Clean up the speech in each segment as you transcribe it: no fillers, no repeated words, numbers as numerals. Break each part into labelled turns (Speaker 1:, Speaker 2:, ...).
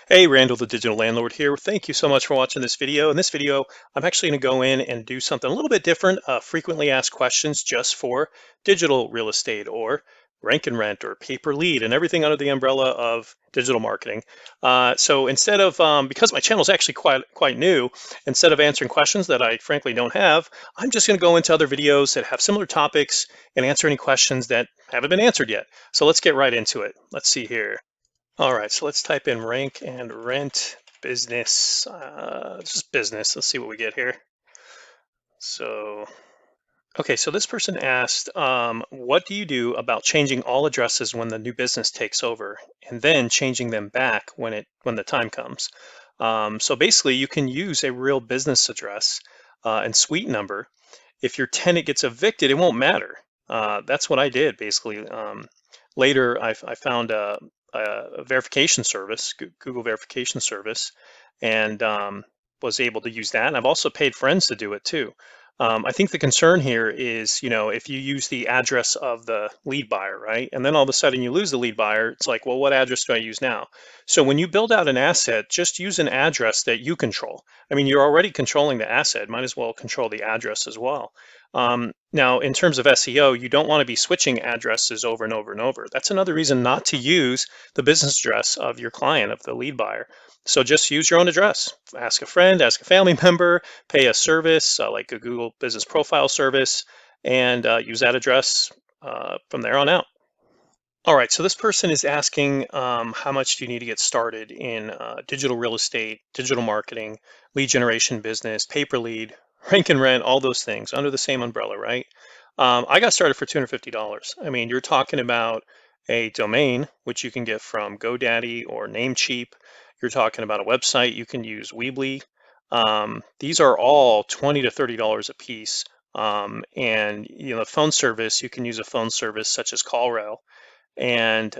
Speaker 1: Hey, Randall, the Digital Landlord here. Thank you so much for watching this video. In this video, I'm actually going to go in and do something a little bit different, frequently asked questions just for digital real estate or rank and rent or pay per lead and everything under the umbrella of digital marketing. So instead of, because my channel is actually quite new, instead of answering questions that I frankly don't have, I'm just going to go into other videos that have similar topics and answer any questions that haven't been answered yet. So let's get right into it. Let's see here. All right, so let's type in rank and rent business. Just business. Let's see what we get here. So, okay, so this person asked, what do you do about changing all addresses when the new business takes over, and then changing them back when the time comes? So basically, you can use a real business address and suite number. If your tenant gets evicted, it won't matter. That's what I did basically. Later, I found a verification service, Google verification service, and was able to use that. And I've also paid friends to do it too. I think the concern here is, if you use the address of the lead buyer, right? And then all of a sudden you lose the lead buyer, it's like, well, what address do I use now? So when you build out an asset, just use an address that you control. I mean, you're already controlling the asset, might as well control the address as well. Now, in terms of SEO, you don't want to be switching addresses over and over and over. That's another reason not to use the business address of your client, of the lead buyer. So just use your own address. Ask a friend, ask a family member, pay a service like a Google Business Profile service, and use that address from there on out. All right, so this person is asking, how much do you need to get started in digital real estate, digital marketing, lead generation business, pay-per-lead, rank and rent, all those things under the same umbrella, right? I got started for $250. I mean, you're talking about a domain, which you can get from GoDaddy or Namecheap. You're talking about a website, you can use Weebly. These are all $20 to $30 a piece. And the phone service, you can use a phone service such as CallRail, and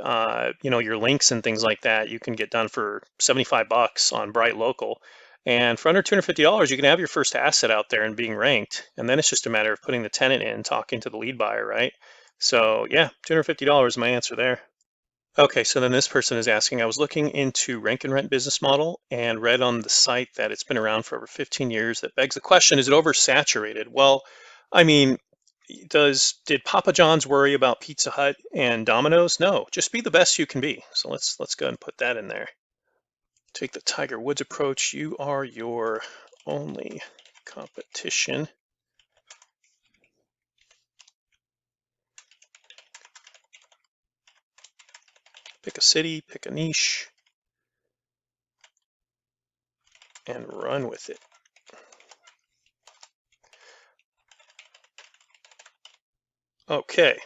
Speaker 1: your links and things like that you can get done for 75 bucks on Bright Local, and for under $250 you can have your first asset out there and being ranked, and then it's just a matter of putting the tenant in, talking to the lead buyer, right? So yeah, $250 is my answer there. Okay, so then this person is asking, I was looking into rank and rent business model and read on the site that it's been around for over 15 years. That begs the question, is it oversaturated? Well, I mean, did Papa John's worry about Pizza Hut and Domino's? No, just be the best you can be. So let's go ahead and put that in there. Take the Tiger Woods approach. You are your only competition. Pick a city, pick a niche, and run with it. Okay.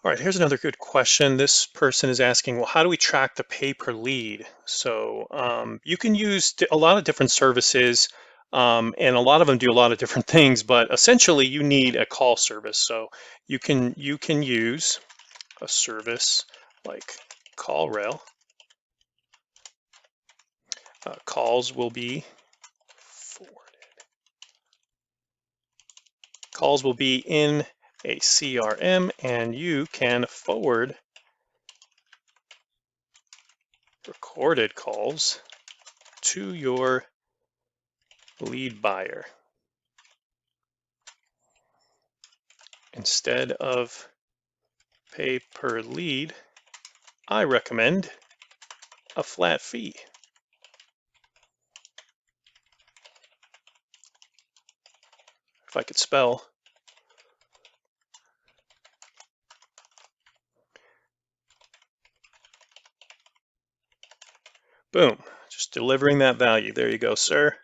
Speaker 1: All right, here's another good question. This person is asking, well, how do we track the pay per lead? So you can use a lot of different services, and a lot of them do a lot of different things, but essentially you need a call service. So you can use a service like CallRail. Calls will be forwarded. Calls will be in a CRM, and you can forward recorded calls to your lead buyer. Instead of pay per lead, I recommend a flat fee. If I could spell. Boom, just delivering that value. There you go, sir.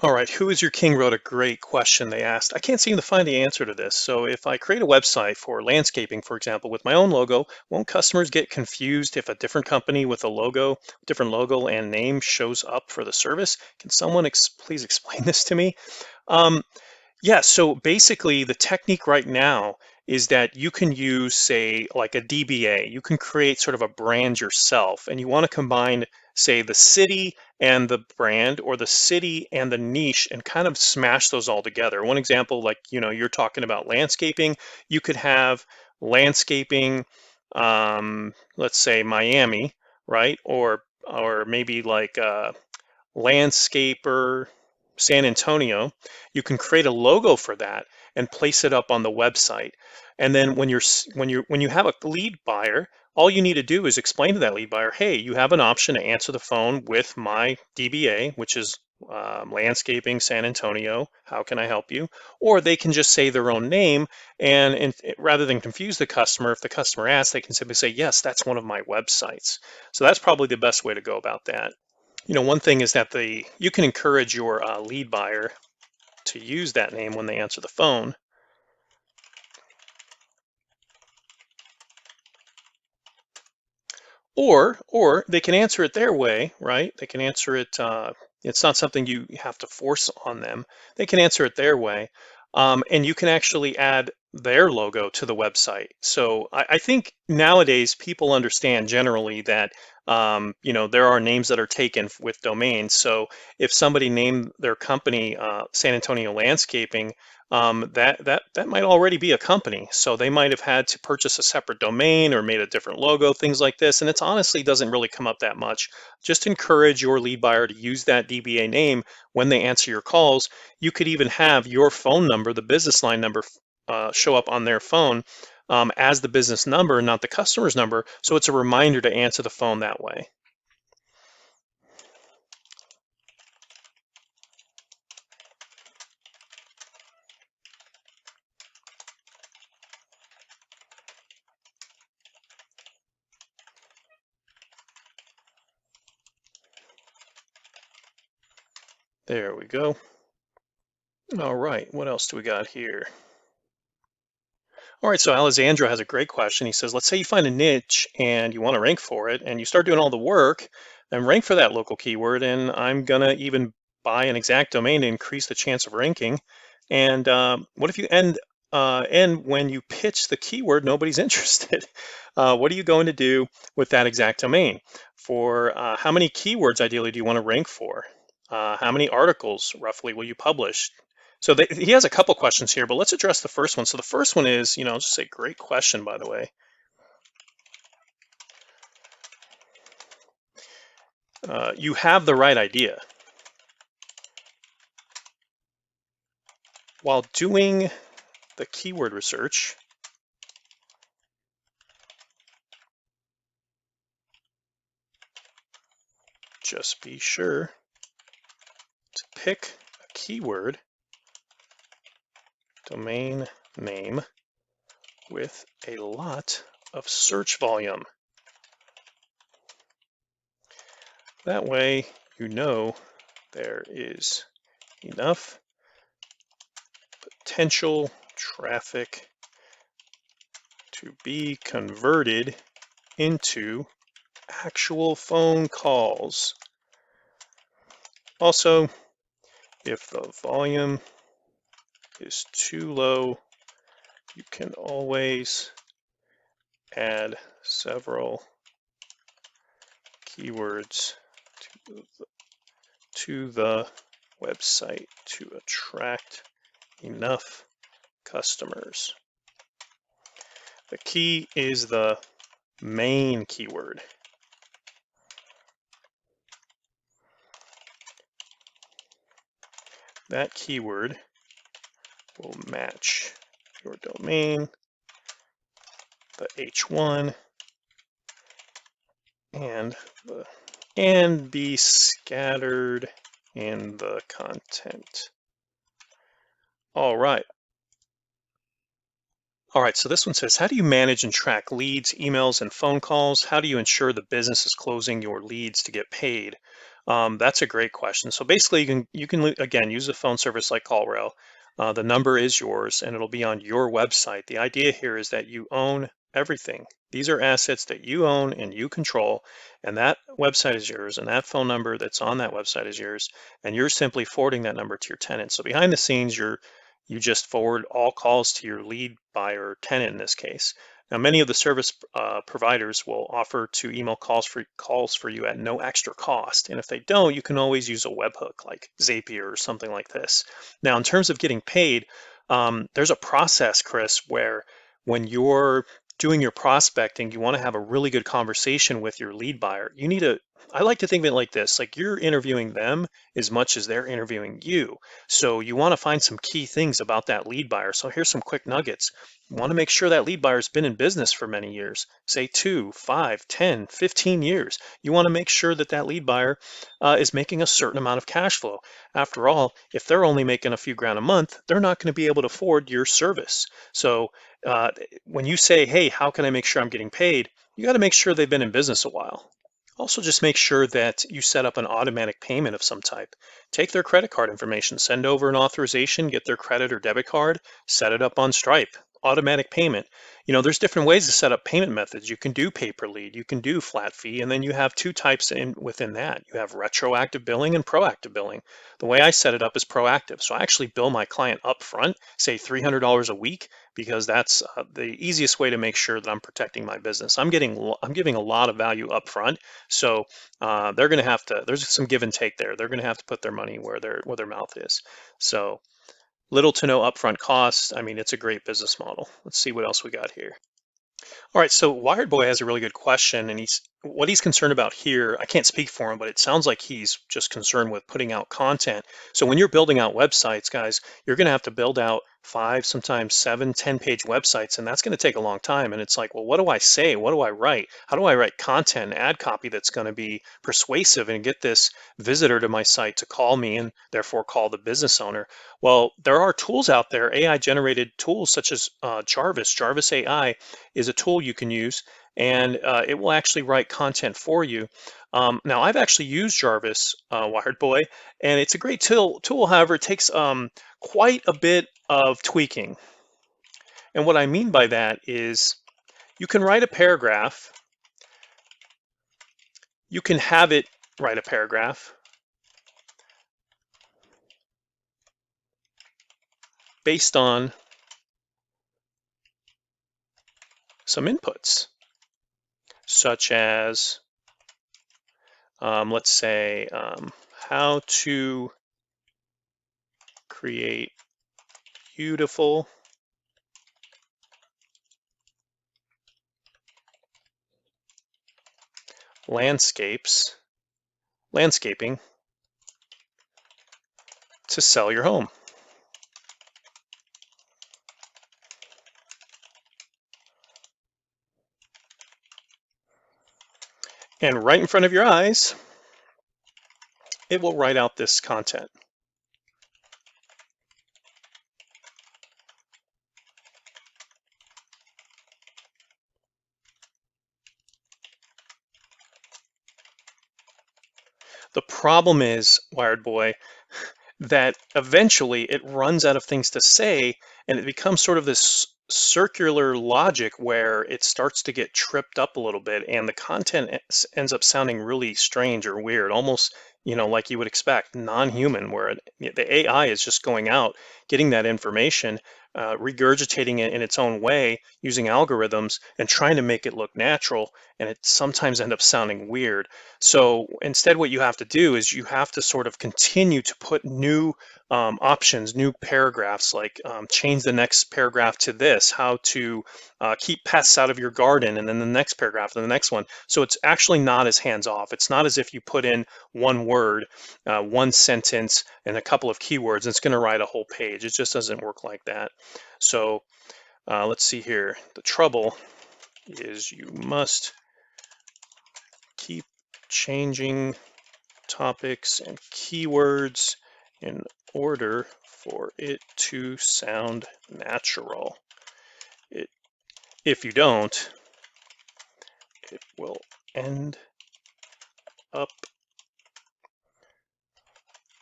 Speaker 1: All right, who is your king wrote a great question, they asked. I can't seem to find the answer to this. So if I create a website for landscaping, for example, with my own logo, won't customers get confused if a different company with a logo, different logo and name shows up for the service? Can someone please explain this to me? Yeah, so basically the technique right now is that you can use, say, like a DBA. You can create sort of a brand yourself, and you want to combine, say, the city and the brand or the city and the niche and kind of smash those all together. One example, like, you're talking about landscaping, you could have landscaping, let's say Miami, right? Or maybe like landscaper San Antonio. You can create a logo for that and place it up on the website. And then when you have a lead buyer, all you need to do is explain to that lead buyer, hey, you have an option to answer the phone with my DBA, which is landscaping San Antonio. How can I help you? Or they can just say their own name, and rather than confuse the customer, if the customer asks, they can simply say, yes, that's one of my websites. So that's probably the best way to go about that. One thing is that you can encourage your lead buyer to use that name when they answer the phone. Or they can answer it their way, right? They can answer it. It's not something you have to force on them. They can answer it their way, and you can actually add their logo to the website. So I think nowadays people understand generally that there are names that are taken with domains. So if somebody named their company San Antonio Landscaping, that might already be a company. So they might have had to purchase a separate domain or made a different logo, things like this. And it's honestly doesn't really come up that much. Just encourage your lead buyer to use that DBA name when they answer your calls. You could even have your phone number, the business line number, show up on their phone as the business number, not the customer's number. So it's a reminder to answer the phone that way. There we go. All right, what else do we got here? All right, so Alessandro has a great question. He says, let's say you find a niche and you want to rank for it and you start doing all the work and rank for that local keyword. And I'm going to even buy an exact domain to increase the chance of ranking. And what if you end when you pitch the keyword, nobody's interested? What are you going to do with that exact domain? For how many keywords ideally do you want to rank for? How many articles roughly will you publish? So he has a couple questions here, but let's address the first one. So the first one is, just a great question, by the way. You have the right idea. While doing the keyword research, just be sure to pick a keyword domain name with a lot of search volume. That way, there is enough potential traffic to be converted into actual phone calls. Also, if the volume is too low, you can always add several keywords to the website to attract enough customers. The key is the main keyword. That keyword will match your domain, the H1, and be scattered in the content. All right. All right, so this one says, how do you manage and track leads, emails, and phone calls? How do you ensure the business is closing your leads to get paid? That's a great question. So basically, you can again use a phone service like CallRail. The number is yours, and it'll be on your website. The idea here is that you own everything. These are assets that you own and you control, and that website is yours, and that phone number that's on that website is yours, and you're simply forwarding that number to your tenant. So behind the scenes, you just forward all calls to your lead buyer or tenant in this case. Now, many of the service providers will offer to email calls for you at no extra cost. And if they don't, you can always use a webhook like Zapier or something like this. Now, in terms of getting paid, there's a process, Chris, where when you're doing your prospecting, you want to have a really good conversation with your lead buyer. I like to think of it like this, like you're interviewing them as much as they're interviewing you. So you want to find some key things about that lead buyer. So here's some quick nuggets. You want to make sure that lead buyer's been in business for many years, say 2, 5, 10, 15 years. You want to make sure that that lead buyer is making a certain amount of cash flow. After all, if they're only making a few grand a month, they're not going to be able to afford your service. So uh, when you say, hey, how can I make sure I'm getting paid? You got to make sure they've been in business a while. Also, just make sure that you set up an automatic payment of some type. Take their credit card information, send over an authorization, get their credit or debit card, set it up on Stripe. Automatic payment. There's different ways to set up payment methods. You can do pay per lead, you can do flat fee, and then you have two types within that. You have retroactive billing and proactive billing. The way I set it up is proactive. So I actually bill my client up front, say $300 a week, because that's the easiest way to make sure that I'm protecting my business. I'm giving a lot of value up front, so they're going to have to. There's some give and take there. They're going to have to put their money where their mouth is. So little to no upfront costs. I mean, it's a great business model. Let's see what else we got here. All right, so Wired Boy has a really good question, and what he's concerned about here. I can't speak for him, but it sounds like he's just concerned with putting out content. So when you're building out websites, guys, you're going to have to build out 5, sometimes 7, 10-page websites, and that's going to take a long time. And it's like, well, what do I say? What do I write? How do I write content, ad copy that's going to be persuasive and get this visitor to my site to call me and therefore call the business owner? Well, there are tools out there, AI-generated tools such as Jarvis. Jarvis AI is a tool you can use, and it will actually write content for you. Now, I've actually used Jarvis, Wired Boy, and it's a great tool. However, it takes quite a bit of tweaking. And what I mean by that is you can write a paragraph, you can have it write a paragraph based on some inputs, such as, let's say, how to create beautiful landscaping to sell your home. And right in front of your eyes, it will write out this content. The problem is, Wired Boy, that eventually it runs out of things to say, and it becomes sort of this circular logic where it starts to get tripped up a little bit, and the content ends up sounding really strange or weird, almost like you would expect, non-human, where the AI is just going out, getting that information, regurgitating it in its own way using algorithms and trying to make it look natural, and it sometimes ends up sounding weird. So instead, what you have to do is you have to sort of continue to put new options, new paragraphs, like change the next paragraph to this, how to keep pests out of your garden, and then the next paragraph, and the next one. So it's actually not as hands-off. It's not as if you put in one word, one sentence, and a couple of keywords, and it's going to write a whole page. It just doesn't work like that. So let's see here. The trouble is you must keep changing topics and keywords in order for it to sound natural. If you don't, it will end up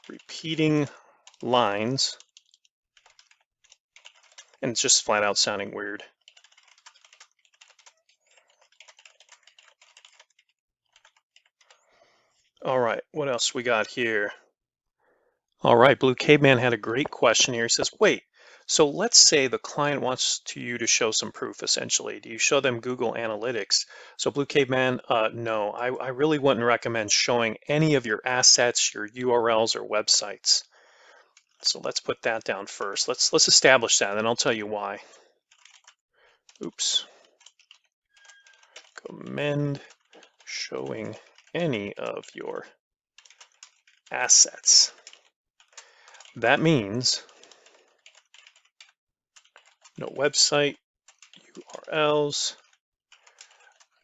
Speaker 1: repeating lines, and it's just flat out sounding weird. All right, what else we got here? All right, Blue Caveman had a great question here. He says, wait, So let's say the client wants you to show some proof, essentially. Do you show them Google Analytics? So Blue Caveman, no, I really wouldn't recommend showing any of your assets, your URLs or websites. So let's put that down first. Let's establish that, and I'll tell you why. Oops. Recommend showing any of your assets. That means no website URLs,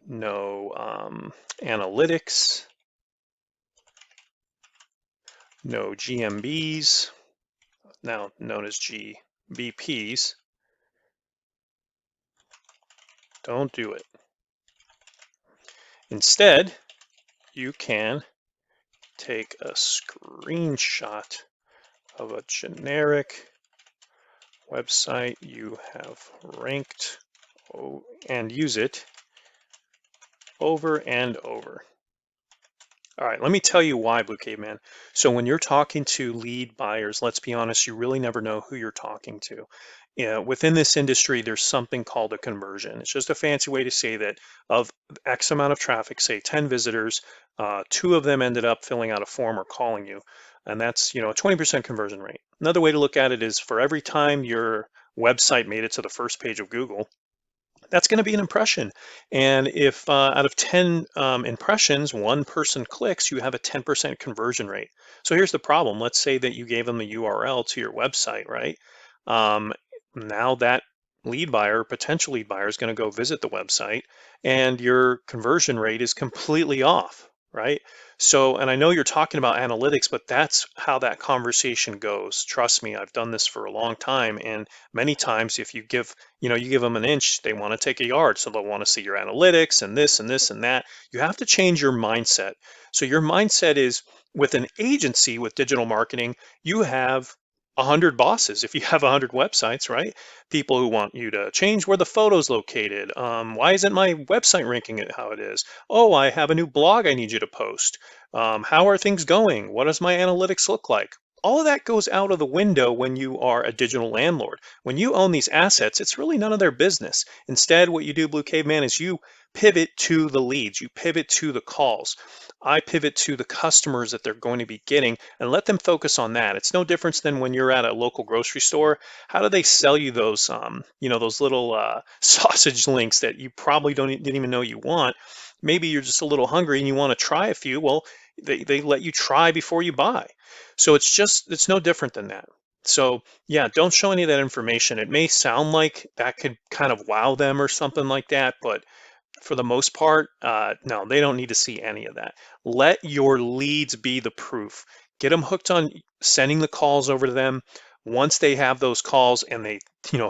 Speaker 1: no analytics, no GMBs, now known as GBPs. Don't do it. Instead, you can take a screenshot of a generic website you have ranked and use it over and over. All right, let me tell you why, Blue Caveman. So when you're talking to lead buyers, let's be honest, you really never know who you're talking to. Within this industry, there's something called a conversion. It's just a fancy way to say that of X amount of traffic, say 10 visitors, 2 of them ended up filling out a form or calling you. And that's, a 20% conversion rate. Another way to look at it is for every time your website made it to the first page of Google, that's going to be an impression. And if out of 10 impressions, one person clicks, you have a 10% conversion rate. So here's the problem. Let's say that you gave them the URL to your website, right? Now that lead buyer, potential lead buyer, is going to go visit the website, and your conversion rate is completely off, right? So, and I know you're talking about analytics, but that's how that conversation goes. Trust me, I've done this for a long time, and many times if you give them an inch, they want to take a yard. So they'll want to see your analytics and this and this and that. You have to change your mindset. So your mindset is, with an agency with digital marketing, you have 100 bosses. If you have 100 websites, right? People who want you to change where the photo's located. Why isn't my website ranking it how it is? Oh, I have a new blog I need you to post. How are things going? What does my analytics look like? All of that goes out of the window when you are a digital landlord. When you own these assets, it's really none of their business. Instead, what you do, Blue Caveman, is you pivot to the leads, you pivot to the calls. I pivot to the customers that they're going to be getting and let them focus on that. It's no difference than when you're at a local grocery store. How do they sell you those, those little sausage links that you probably didn't even know you want? Maybe you're just a little hungry and you want to try a few. Well, they let you try before you buy. So it's no different than that. So yeah, don't show any of that information. It may sound like that could kind of wow them or something like that, but for the most part, no, they don't need to see any of that. Let your leads be the proof. Get them hooked on sending the calls over to them. Once they have those calls and they,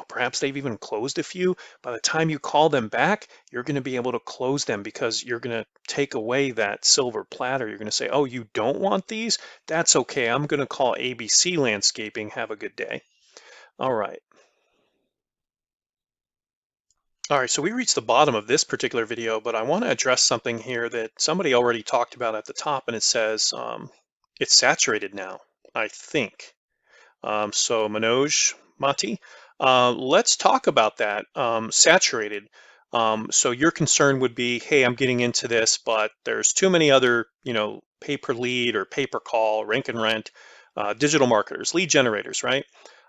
Speaker 1: perhaps they've even closed a few, by the time you call them back, you're going to be able to close them because you're going to take away that silver platter. You're going to say, oh, you don't want these? That's okay. I'm going to call ABC Landscaping. Have a good day. All right. All right, so we reached the bottom of this particular video, but I want to address something here that somebody already talked about at the top, and it says it's saturated now, I think. So Manoj Mati, let's talk about that, saturated. So your concern would be, hey, I'm getting into this, but there's too many other, pay per lead or pay per call, rank and rent, digital marketers, lead generators, right?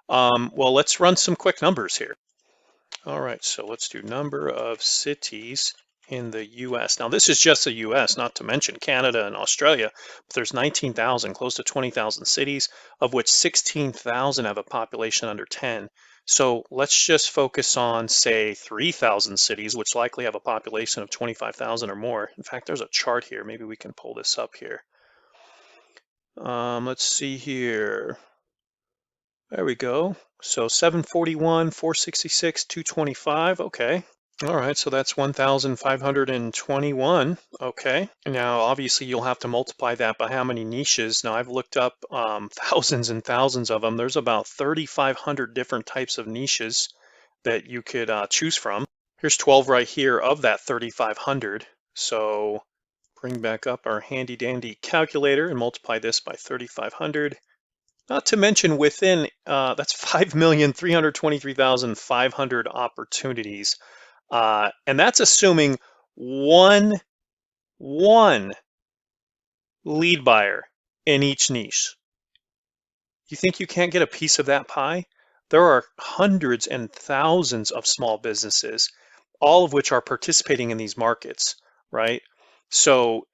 Speaker 1: Well, let's run some quick numbers here. All right, so let's do number of cities in the US. Now this is just the US, not to mention Canada and Australia, but there's 19,000, close to 20,000 cities, of which 16,000 have a population under 10. So let's just focus on, say, 3,000 cities, which likely have a population of 25,000 or more. In fact, there's a chart here. Maybe we can pull this up here. Let's see here. There we go. So 741, 466, 225. Okay. All right, so that's 1,521. Okay. Now, obviously, you'll have to multiply that by how many niches. Now, I've looked up thousands and thousands of them. There's about 3,500 different types of niches that you could choose from. Here's 12 right here of that 3,500. So bring back up our handy dandy calculator and multiply this by 3,500. Not to mention within that's 5,323,500 opportunities, and that's assuming one lead buyer in each niche. You think you can't get a piece of that pie? There are hundreds and thousands of small businesses, all of which are participating in these markets, right? So,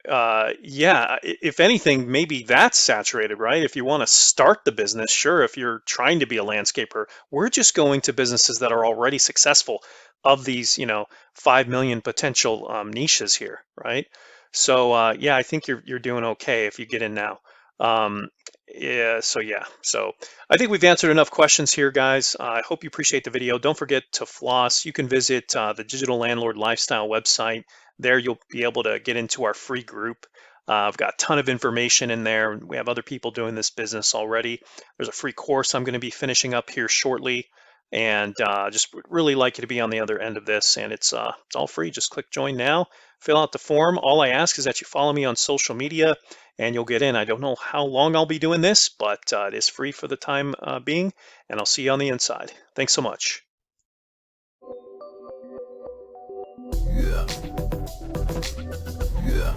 Speaker 1: yeah, if anything, maybe that's saturated, right? If you want to start the business, sure, if you're trying to be a landscaper, we're just going to businesses that are already successful of these, 5 million potential niches here, right? So, yeah, I think you're doing okay if you get in now. Um, so I think we've answered enough questions here, guys. I hope you appreciate the video. Don't forget to floss. You can visit the Digital Landlord Lifestyle website. There you'll be able to get into our free group. I've got a ton of information in there. We have other people doing this business already. There's a free course I'm going to be finishing up here shortly, and just would really like you to be on the other end of this. And it's all free. Just click join now. Fill out the form. All I ask is that you follow me on social media and you'll get in. I don't know how long I'll be doing this, but it is free for the time being, and I'll see you on the inside. Thanks so much.
Speaker 2: Yeah. Yeah.